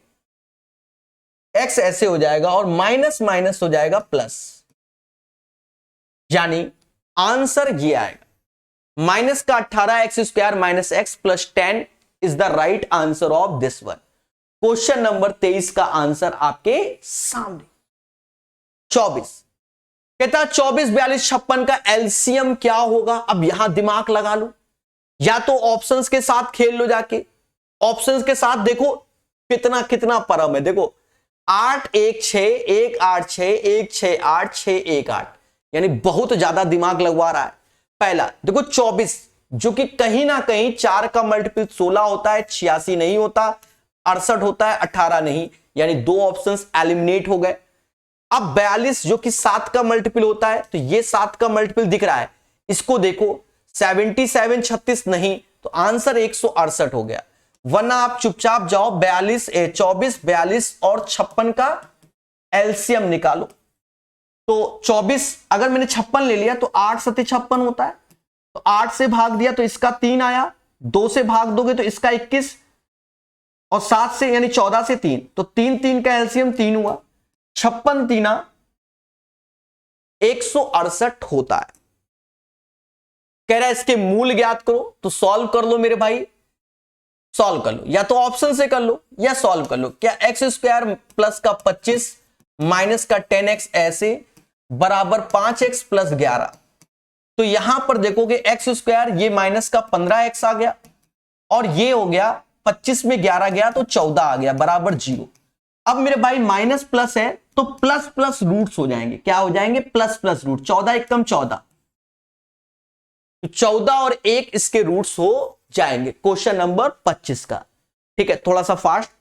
x ऐसे हो जाएगा और माइनस माइनस हो जाएगा प्लस। यानी आंसर ये आएगा माइनस का 18x² minus x plus 10 is the right answer of this one. Question number 23 का आंसर आपके सामने। 24 कहता 24 42 56 का एलसीएम क्या होगा? अब यहां दिमाग लगा लो, या तो ऑप्शंस के साथ खेल लो जाके। ऑप्शंस के साथ देखो कितना कितना परम है। देखो 8 1 6 1 8 6 1 6 8 6 1 8, यानी बहुत ज्यादा दिमाग लगवा रहा है। पहला देखो 24, जो कि कहीं ना कहीं 4 का मल्टीपल 16 होता है, 86 नहीं होता, 68 होता है, 18 नहीं, यानी 2 ऑप्शंस एलिमिनेट हो गए। अब 42 जो कि 7 का मल्टीपल होता है, तो ये 7 का मल्टीपल दिख रहा है, इसको देखो 77 36 नहीं, तो आंसर 168 हो गया। वरना आप चुपचाप जाओ 24 42 और 56 का एलसीएम निकालो। तो 24 अगर मैंने 56 ले लिया तो 8 सत्ते 56 होता है, तो 8 से भाग दिया तो इसका 3 आया, 2 से भाग दोगे तो इसका 21, और 7 से यानी 14 से 3, तो 3 3 का एलसीएम 3 हुआ। 56 तीना 168 होता है। कह रहा है इसके मूल ज्ञात करो, तो सॉल्व कर लो मेरे भाई, सॉल्व कर लो, या तो ऑप्शन से कर लो या सॉल्व कर लो। क्या x² प्लस का 25 माइनस का 10x ऐसे बराबर 5x प्लस 11। तो यहां पर देखोगे x², ये माइनस का 15x आ गया, और ये हो गया 25 में 11 गया तो 14 आ गया बराबर 0। अब मेरे भाई माइनस प्लस है तो प्लस प्लस रूट्स हो जाएंगे। क्या हो जाएंगे? Plus plus root. 14 एकम 14, तो 14 और 1 इसके रूट्स हो जाएंगे। क्वेश्चन नंबर 25 का। ठीक है, थोड़ा सा फास्ट।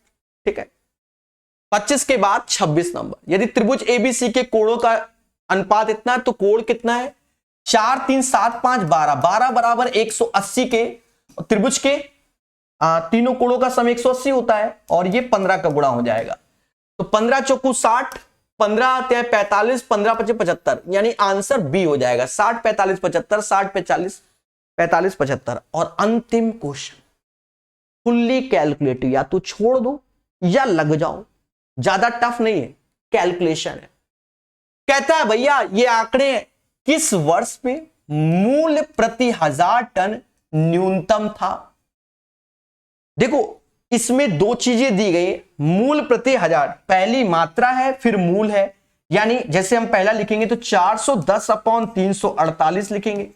ठीक है, 25 के बाद 26 नंबर। यदि त्रिभुज एबीसी के कोणों का अनुपात इतना है तो कोण कितना है? 4 3 7 5 12, 12 बराबर 180 के, और त्रिभुज के तीनों कोणों का सम 180 होता है, और ये 15 का गुणा हो जाएगा। तो 15 चौकू 60, 15 आते हैं 45, 15 पचे 75, यानी आंसर बी हो जाएगा। 60 45 75, 60 45 45 75। और अंतिम क्वेश्चन फुल्ली कैलकुलेटिव, या तो छोड़ दो या लग जाओ, ज्यादा टफ नहीं है, कैलकुलेशन है। कहता है भैया ये आंकड़े किस वर्ष में मूल्य प्रति 1000 टन न्यूनतम था? देखो इसमें 2 चीजें दी गई, मूल प्रति 1000, पहली मात्रा है फिर मूल है, यानी जैसे हम पहला लिखेंगे तो 410/348 लिखेंगे,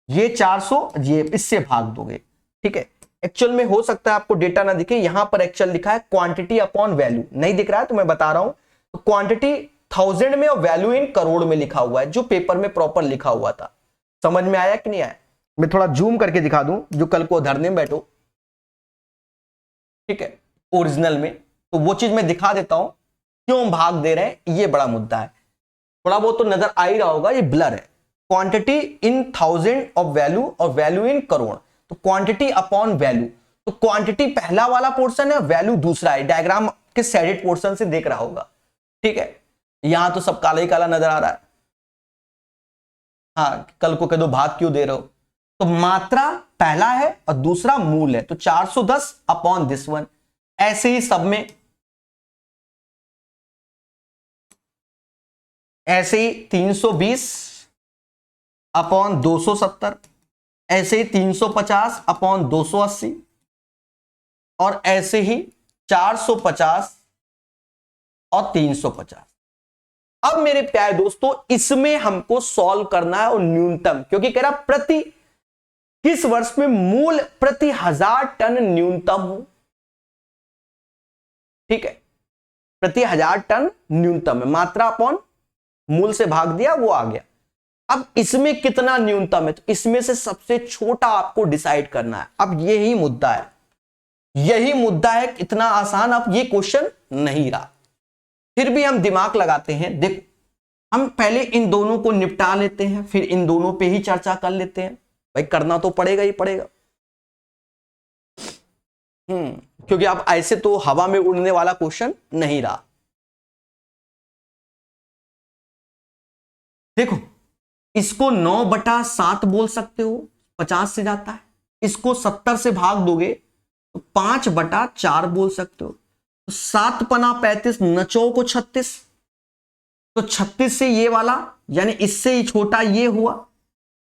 ये 400, ये इससे भाग दोगे। ठीक है, एक्चुअल में हो सकता है आपको डेटा ना दिखे, यहां पर एक्चुअल लिखा है क्वांटिटी अपॉन वैल्यू, नहीं दिख रहा है तो मैं बता रहा हूं। तो क्वांटिटी 1000 में और वैल्यू इन करोड़ में लिखा हुआ है, जो पेपर में प्रॉपर लिखा हुआ था। समझ में आया कि नहीं आया? मैं थोड़ा जूम करके दिखा दूं, जो कल को धरने में बैठो, ठीक है, ओरिजिनल में, तो वो चीज मैं दिखा देता हूं, क्यों भाग दे रहे हैं, ये बड़ा मुद्दा है। थोड़ा बहुत तो नजर आ ही रहा होगा, ये ब्लर है। क्वांटिटी इन 1000 ऑफ वैल्यू और वैल्यू इन करोड़, तो क्वांटिटी अपॉन वैल्यू, तो क्वांटिटी पहला वाला पोर्शन है, वैल्यू दूसरा है। डायग्राम के शेडेड पोर्शन से देख रहा होगा, ठीक है। यहां तो सब काला ही काला नजर आ रहा है। हाँ, कल को कह दो भाग क्यों दे रहे हो, तो मात्रा पहला है और दूसरा मूल है, तो 410 अपॉन दिस वन। ऐसे ही सब में, ऐसे ही 320 अपॉन 270, ऐसे ही 350 अपॉन 280, और ऐसे ही 450 और 350। अब मेरे प्यारे दोस्तों, इसमें हमको सॉल्व करना है और न्यूनतम, क्योंकि कह रहा प्रति किस वर्ष में मूल प्रति 1000 टन न्यूनतम हो, ठीक है। प्रति 1000 टन न्यूनतम है, मात्रा अपॉन मूल से भाग दिया, वो आ गया। अब इसमें कितना न्यूनतम है, तो इसमें से सबसे छोटा आपको डिसाइड करना है। अब यही मुद्दा है, यही मुद्दा है। इतना आसान अब ये क्वेश्चन नहीं रहा, फिर भी हम दिमाग लगाते हैं। देखो, हम पहले इन दोनों को निपटा लेते हैं, फिर इन दोनों पे ही चर्चा कर लेते हैं। भाई करना तो पड़ेगा ही पड़ेगा, क्योंकि अब ऐसे तो हवा में उड़ने वाला क्वेश्चन नहीं रहा। देखो, इसको 9/7 बोल सकते हो, 50 से जाता है। इसको 70 से भाग दोगे तो 5/4 बोल सकते हो। तो 7 पना 35, नचो को 36, तो 36 से ये वाला, यानी इससे ही छोटा ये हुआ,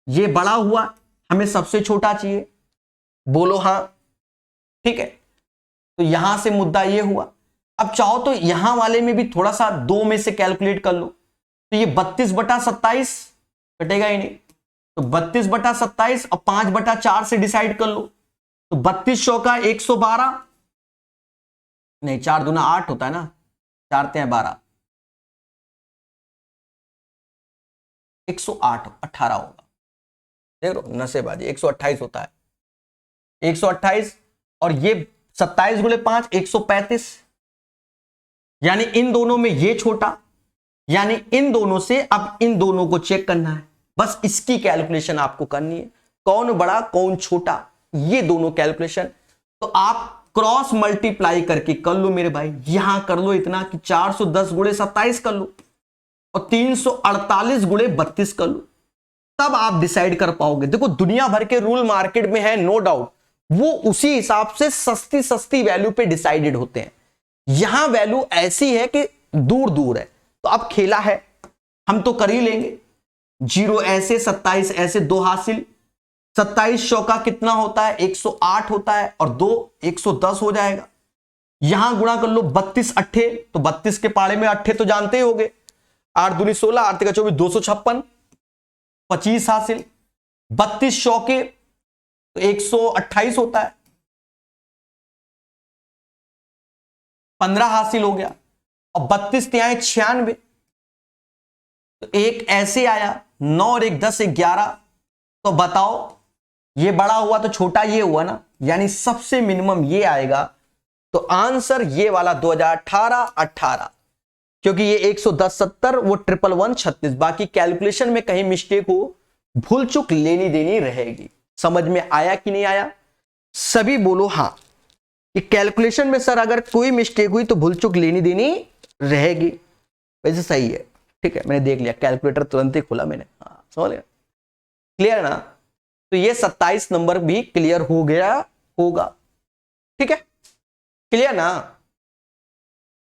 ये बड़ा हुआ, हमें सबसे छोटा चाहिए, बोलो हाँ, ठीक है। तो यहां से मुद्दा ये हुआ। अब चाहो तो यहां वाले में भी थोड़ा सा 2 में से कैलकुलेट कर लो, तो ये 32/27 कटेगा ही नहीं, तो 32/27 और 5/4 से डिसाइड कर लो, तो 32 चौका 112, नहीं 4 दूना 8 होता है ना, 4 ते 12, 108 18 होगा। देख लो नसेबाजी, 128 होता है, 128, और ये 27 गुणे 5 135, यानी इन दोनों में ये छोटा, यानी इन दोनों से अब इन दोनों को चेक करना है। बस इसकी कैलकुलेशन आपको करनी है, कौन बड़ा कौन छोटा, ये दोनों कैलकुलेशन। तो आप क्रॉस मल्टीप्लाई करके कर लो मेरे भाई। यहां कर लो इतना कि 410 गुणे 27 कर लो और 348 गुणे 32 कर लो, तब आप डिसाइड कर पाओगे। देखो, दुनिया भर के रूल मार्केट में है, नो डाउट, वो उसी हिसाब से सस्ती सस्ती वैल्यू पे डिसाइडेड होते हैं। यहां वैल्यू ऐसी है कि दूर दूर है, तो अब खेला है, हम तो कर ही लेंगे। 0 ऐसे, 27 ऐसे, 2 हासिल, 27 चौका कितना होता है 108 होता है, और 2 110 हो जाएगा। यहां गुणा कर लो 32 अट्ठे, तो 32 के पाड़े में अट्ठे तो जानते ही होगे, 8 दूनी 16, 8 का 24, 256, 25 हासिल, 32 चौके तो 128 होता है, 15 हासिल हो गया, और 32 त्याएं 96, तो एक ऐसे आया, 9 और 1 10 11, तो बताओ ये बड़ा हुआ तो छोटा ये हुआ ना, यानी सबसे मिनिमम ये आएगा। तो आंसर ये वाला 2018 18, क्योंकि ये 110 70, वो 111 36। बाकी कैलकुलेशन में कहीं मिस्टेक हो, भूल चुक लेनी देनी रहेगी। समझ में आया कि नहीं आया? सभी बोलो हाँ। कि कैलकुलेशन में सर अगर कोई मिस्टेक हुई तो भूल चुक लेनी देनी रहेगी। वैसे सही है, ठीक है, मैंने देख लिया, कैलकुलेटर तुरंत ही खोला मैंने, हाँ समझ गया, क्लियर ना? तो ये 27 नंबर भी क्लियर हो गया होगा, ठीक है, क्लियर ना?